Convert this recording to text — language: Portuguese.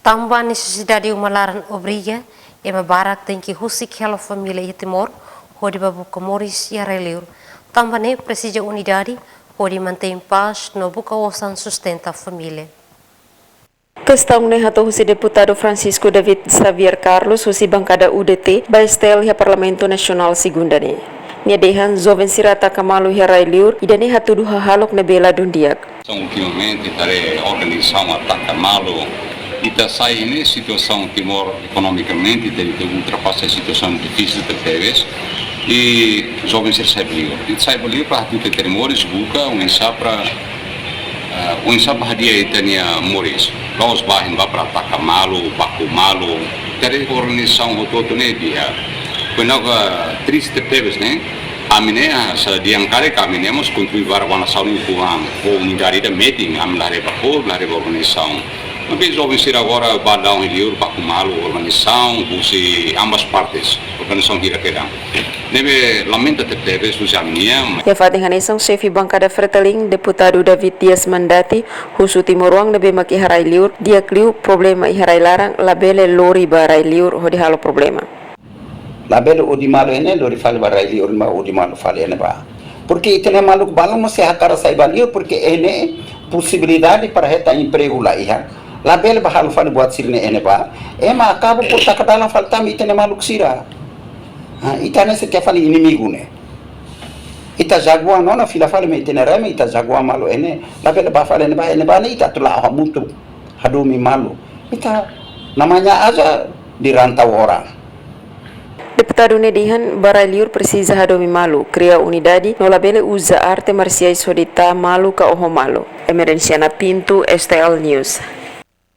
Também a necessidade de uma lar obriga e uma barak tem que rusik hello família e temor, onde babuca moris e arreleur. Também precisa unidade, onde mantém paz, no buca osan sustenta a família. Questão ne hato husi deputado Francisco David Xavier Carlos husi bancada UDT baistel ya Parlamento Nasional segunda ne. Dehan jovem sirata kamalu herai liur idane hatudu hahalok na bela dundiak. Ultimamente tare organização ataca malo e está saindo situação Timor economicamente tem ultrapassa a situação difícil de teves e jovem ser liur. E sai liur para tudo termores buca um insap hadia itania moris. Los bahin va para ataca malo, baku malo. Tare organização todo ne dia. Quando triste teves né amine sa diang kare kami nemos contribuir wana sauni com unidade de meeting am la reba organização. Mas jovem ser agora badão e liur baku malo organização busi ambas partes organização hira kedang. Nebe lamenta teves busi aminia. Ya fating hanesang chefi bancada Freteling deputado David Dias Mandati husu Timorwang nebe maki harai liur dia kliu problema i harai larang labele lori barai liur hodi halo problema. La belle o di malo ene lo rifale barraili o di malo fale ene ba porque itene malo balang mo se hakara sai balio porque ene possibilidade para reta emprego lá iha la belle ba halu fale buat sirne ene ba ema acabo por takadala faltam itene malo sira itane se ke fale inimigo ne ita jagua nona fila fale me itene rame ita jagua malo ene la belle ba fale ene ba ne ita tula hamutu hadumi malo ita namanya aja di rantau orang. Deputado Nedihan Baraliur precisa hadomi malu, cria unidade, no labele usa arte marciais sodita malu ka oho malu. Emergenciana Pinto, STL News.